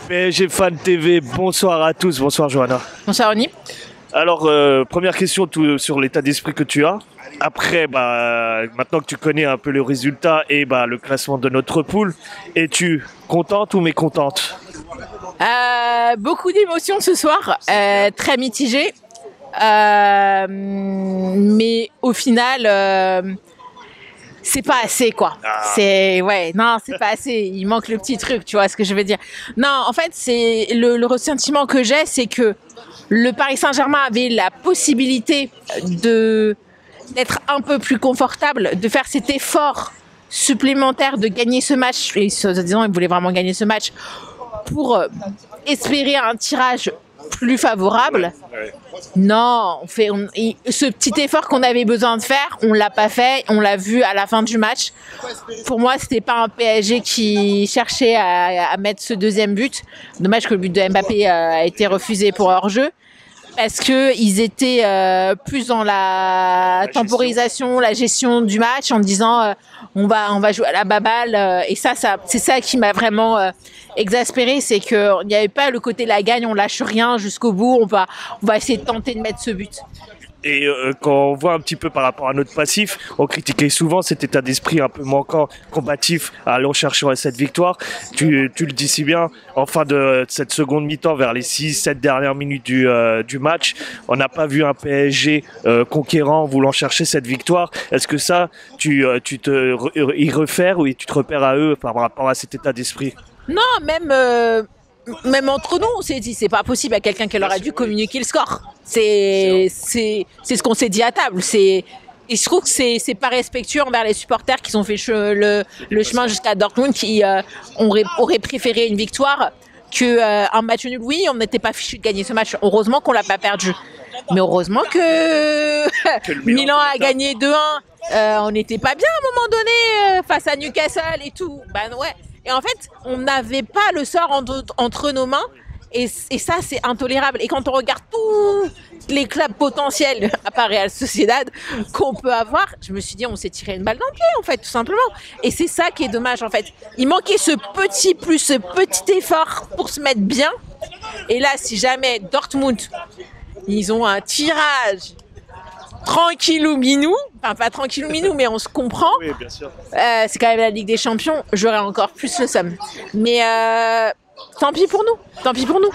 PSG Fan TV, bonsoir à tous, bonsoir Johanna. Bonsoir Oni. Alors, première question sur l'état d'esprit que tu as. Après, maintenant que tu connais un peu le résultat et le classement de notre poule, es-tu contente ou mécontente? Beaucoup d'émotions ce soir, très mitigées. Mais au final, c'est pas assez quoi. C'est pas assez. Il manque le petit truc, tu vois ce que je veux dire. Non, en fait, c'est le ressentiment que j'ai, c'est que le Paris Saint-Germain avait la possibilité d'être un peu plus confortable, de faire cet effort supplémentaire de gagner ce match. Et disons, ils voulaient vraiment gagner ce match pour espérer un tirage plus favorable. Ouais. Non, ce petit effort qu'on avait besoin de faire, on l'a pas fait, on l'a vu à la fin du match. Pour moi, c'était pas un PSG qui cherchait à mettre ce deuxième but. Dommage que le but de Mbappé a été refusé pour hors-jeu. Parce que ils étaient plus dans la temporisation, la gestion du match, en disant on va jouer à la baballe. Et ça c'est ça qui m'a vraiment exaspéré, c'est qu'il n'y avait pas le côté la gagne, on lâche rien jusqu'au bout, on va essayer de tenter de mettre ce but. Et quand on voit un petit peu par rapport à notre passif, on critiquait souvent cet état d'esprit un peu manquant, combatif, allant chercher cette victoire. Tu le dis si bien, en fin de cette seconde mi-temps, vers les 6-7 dernières minutes du match, on n'a pas vu un PSG conquérant voulant chercher cette victoire. Est-ce que ça, tu y refères ou tu te repères à eux par rapport à cet état d'esprit? Non, même entre nous, on s'est dit, c'est pas possible à quelqu'un qui aurait dû communiquer le score. C'est ce qu'on s'est dit à table. Et je trouve que c'est pas respectueux envers les supporters qui ont fait le chemin jusqu'à Dortmund, qui auraient préféré une victoire qu'un match nul. Oui, on n'était pas fichu de gagner ce match. Heureusement qu'on l'a pas perdu. Mais heureusement que Milan a gagné 2-1. On n'était pas bien à un moment donné face à Newcastle et tout. Ouais. Et en fait, on n'avait pas le sort entre nos mains. Et ça, c'est intolérable. Et quand on regarde tous les clubs potentiels, à part Real Sociedad, qu'on peut avoir, je me suis dit, on s'est tiré une balle dans le pied, en fait, tout simplement. Et c'est ça qui est dommage, en fait. Il manquait ce petit plus, ce petit effort pour se mettre bien. Et là, si jamais Dortmund, ils ont un tirage tranquillou minou, enfin pas tranquillou minou, mais on se comprend. Oui, bien sûr. C'est quand même la Ligue des Champions, j'aurais encore plus le somme. Mais tant pis pour nous, tant pis pour nous.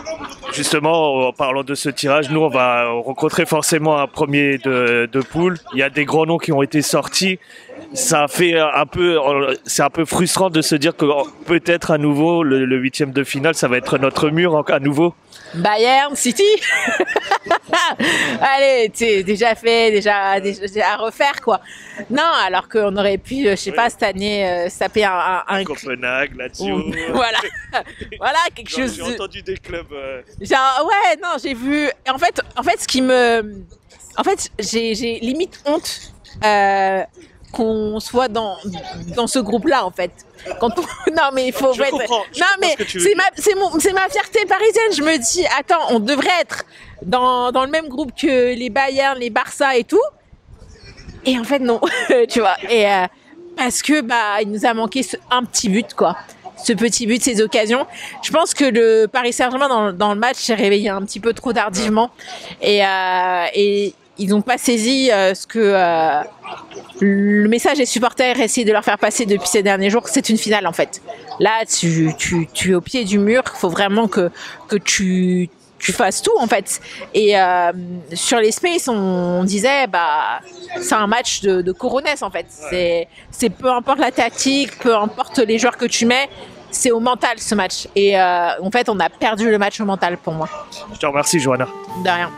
Justement, en parlant de ce tirage, nous on va rencontrer forcément un premier de poule. Il y a des grands noms qui ont été sortis. Ça fait c'est un peu frustrant de se dire que peut-être à nouveau le huitième de finale, ça va être notre mur à nouveau. Bayern, City. Allez, c'est déjà fait, déjà à refaire quoi. Non, alors qu'on aurait pu, je sais pas, cette année taper un Copenhague, Lazio. Voilà, quelque chose. J'ai entendu des clubs. Genre, ouais, non, j'ai vu. En fait, j'ai limite honte qu'on soit dans ce groupe-là, en fait. Non, mais il faut être. Non, mais c'est ma fierté parisienne. Je me dis, attends, on devrait être dans le même groupe que les Bayern, les Barça et tout. Et en fait, non, tu vois. Et parce que il nous a manqué un petit but, quoi. Ce petit but, ces occasions. Je pense que le Paris Saint-Germain dans le match s'est réveillé un petit peu trop tardivement et ils n'ont pas saisi ce que le message des supporters essaie de leur faire passer depuis ces derniers jours. C'est une finale en fait. Là, tu es au pied du mur. Il faut vraiment que tu fasses tout en fait. Et sur les Space, on disait c'est un match de coronets en fait. C'est peu importe la tactique, peu importe les joueurs que tu mets. C'est au mental ce match. Et en fait, on a perdu le match au mental pour moi. Je te remercie, Johanna. De rien.